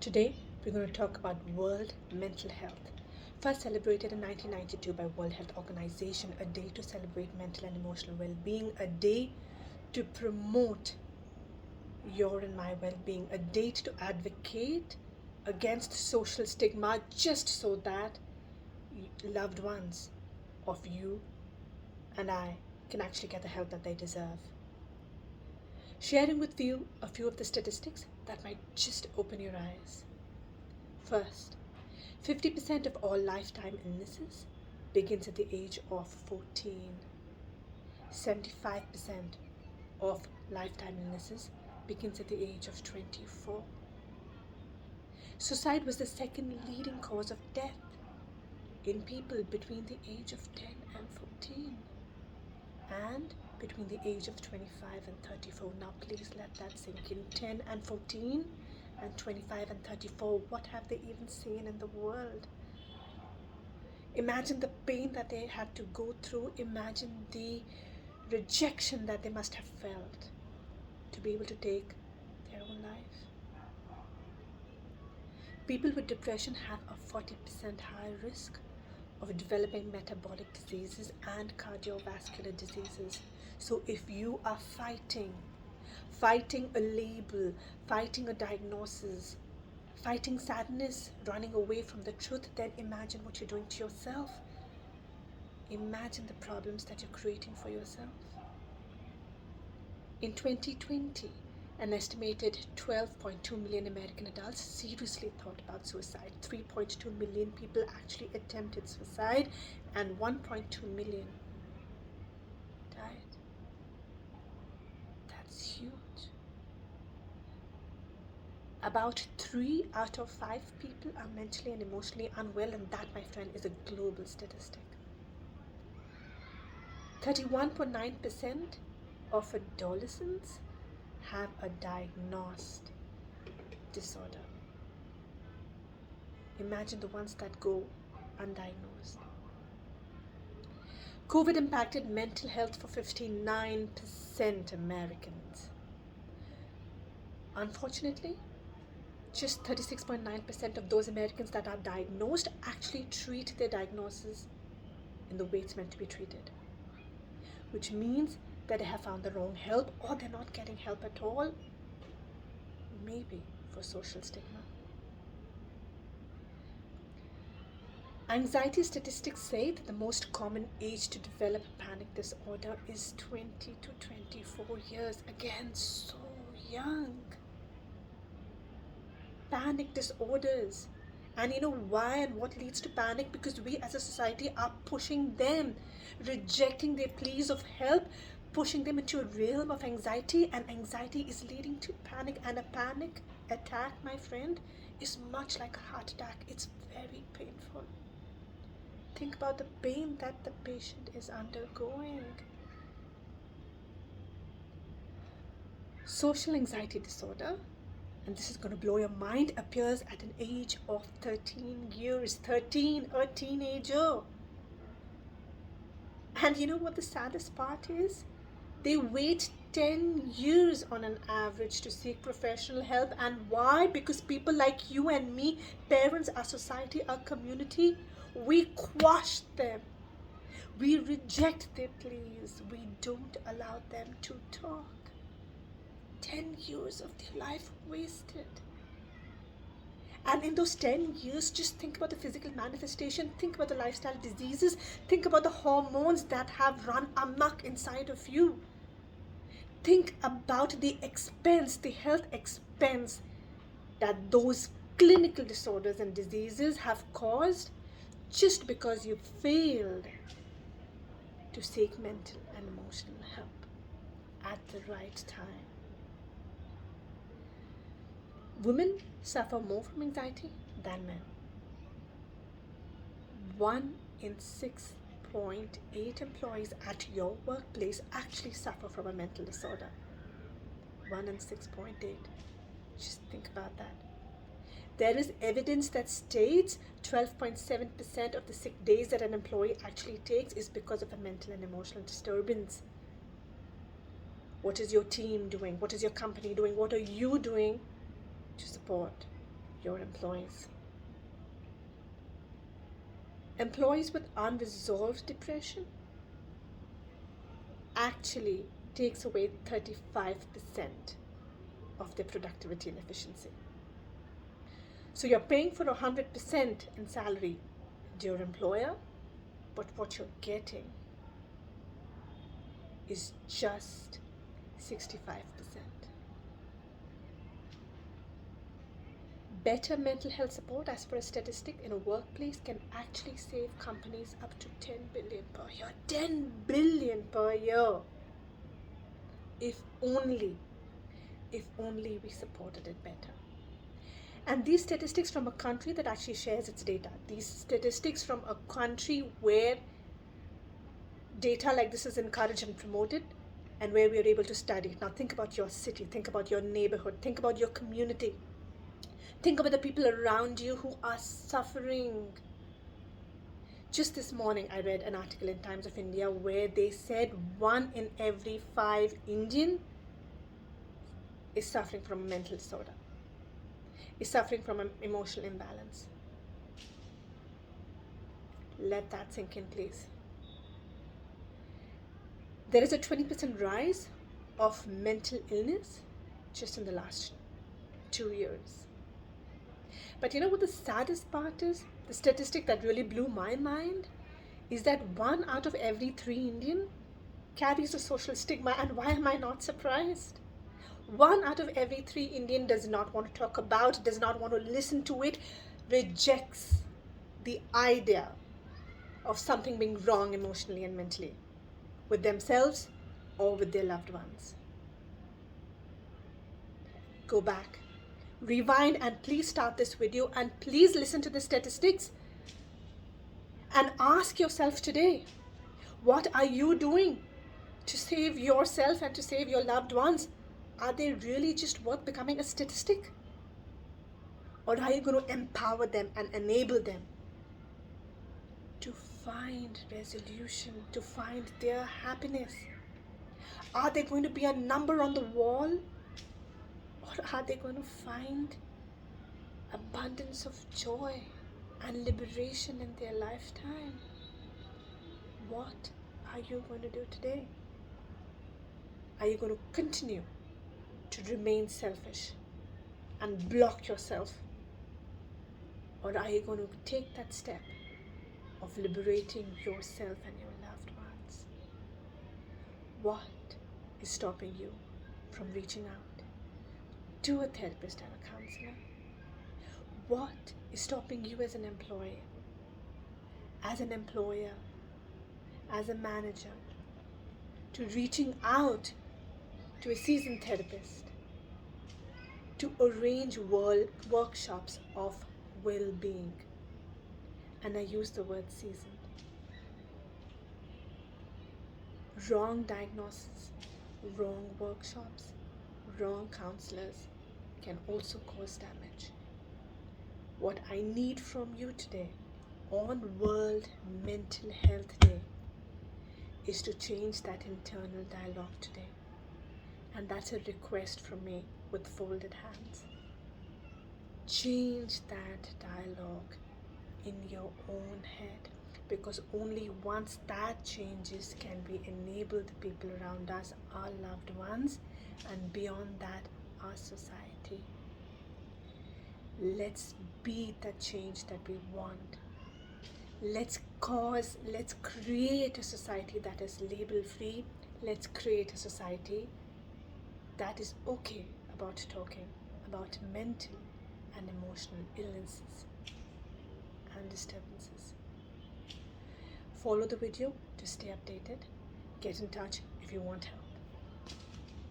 Today, we're going to talk about World Mental Health. First celebrated in 1992 by World Health Organization, a day to celebrate mental and emotional well-being, a day to promote your and my well-being, a date to advocate against social stigma just so that loved ones of you and I can actually get the help that they deserve. Sharing with you a few of the statistics that might just open your eyes. First, 50% of all lifetime illnesses begins at the age of 14. 75% of lifetime illnesses begins at the age of 24. Suicide was the second leading cause of death in people between the age of 10 and 14 and between the age of 25 and 34. Now please let that sink in. 10 and 14 and 25 and 34. What have they even seen in the world? Imagine the pain that they had to go through. Imagine the rejection that they must have felt to be able to take their own life. People with depression have a 40% higher risk of developing metabolic diseases and cardiovascular diseases. So if you are fighting a label, fighting a diagnosis, fighting sadness, running away from the truth, then imagine what you're doing to yourself. Imagine the problems that you're creating for yourself. In 2020, an estimated 12.2 million American adults seriously thought about suicide. 3.2 million people actually attempted suicide, and 1.2 million died. That's huge. About 3 out of 5 people are mentally and emotionally unwell, and that, my friend, is a global statistic. 31.9% of adolescents have a diagnosed disorder. Imagine the ones that go undiagnosed. COVID impacted mental health for 59% Americans. Unfortunately, just 36.9% of those Americans that are diagnosed actually treat their diagnosis in the way it's meant to be treated, which means that they have found the wrong help or they're not getting help at all, maybe for social stigma. Anxiety statistics say that the most common age to develop panic disorder is 20 to 24 years. Again, so young. Panic disorders. And you know why and what leads to panic? Because we as a society are pushing them, rejecting their pleas of help, pushing them into a realm of anxiety, and anxiety is leading to panic. And a panic attack, my friend, is much like a heart attack. It's very painful. Think about the pain that the patient is undergoing. Social anxiety disorder, and this is going to blow your mind, appears at an age of 13 years. 13, a teenager. And you know what the saddest part is? They wait 10 years on an average to seek professional help. And why? Because people like you and me, parents, our society, our community, we quash them. We reject their pleas. We don't allow them to talk. 10 years of their life wasted. And in those 10 years, just think about the physical manifestation, think about the lifestyle diseases, think about the hormones that have run amok inside of you. Think about the expense, the health expense that those clinical disorders and diseases have caused just because you failed to seek mental and emotional help at the right time. Women suffer more from anxiety than men. 1 in 6.8 employees at your workplace actually suffer from a mental disorder. 1 in 6.8. Just think about that. There is evidence that states 12.7% of the sick days that an employee actually takes is because of a mental and emotional disturbance. What is your team doing? What is your company doing? What are you doing to support your employees. Employees with unresolved depression actually takes away 35% of their productivity and efficiency. So you're paying for 100% in salary to your employer, but what you're getting is just 65%. Better mental health support, as per a statistic, in a workplace can actually save companies up to 10 billion per year. 10 billion per year. If only we supported it better. And these statistics from a country that actually shares its data. These statistics from a country where data like this is encouraged and promoted, and where we are able to study. Now think about your city, think about your neighborhood, think about your community. Think about the people around you who are suffering. Just this morning, I read an article in Times of India where they said 1 in every 5 Indian is suffering from a mental disorder, is suffering from an emotional imbalance. Let that sink in, please. There is a 20% rise of mental illness just in the last 2 years. But you know what the saddest part is? The statistic that really blew my mind is that 1 out of every 3 Indian carries a social stigma. And why am I not surprised? 1 out of every 3 Indian does not want to talk about, does not want to listen to it, rejects the idea of something being wrong emotionally and mentally with themselves or with their loved ones. Go back, rewind, and please start this video and please listen to the statistics and ask yourself today, what are you doing to save yourself and to save your loved ones? Are they really just worth becoming a statistic? Or are you going to empower them and enable them to find resolution, to find their happiness? Are they going to be a number on the wall? Or are they going to find abundance of joy and liberation in their lifetime? What are you going to do today? Are you going to continue to remain selfish and block yourself? Or are you going to take that step of liberating yourself and your loved ones? What is stopping you from reaching out to a therapist and a counselor? What is stopping you as an employee, as an employer, as a manager, to reaching out to a seasoned therapist to arrange workshops of well-being? And I use the word seasoned. Wrong diagnosis, wrong workshops, wrong counselors can also cause damage. What I need from you today on World Mental Health Day is to change that internal dialogue today. And that's a request from me with folded hands. Change that dialogue in your own head, because only once that changes can we enable the people around us, our loved ones, and beyond that, our society. Let's be the change that we want. Let's create a society that is label free. Let's create a society that is okay about talking about mental and emotional illnesses and disturbances. Follow the video to stay updated. Get in touch if you want help.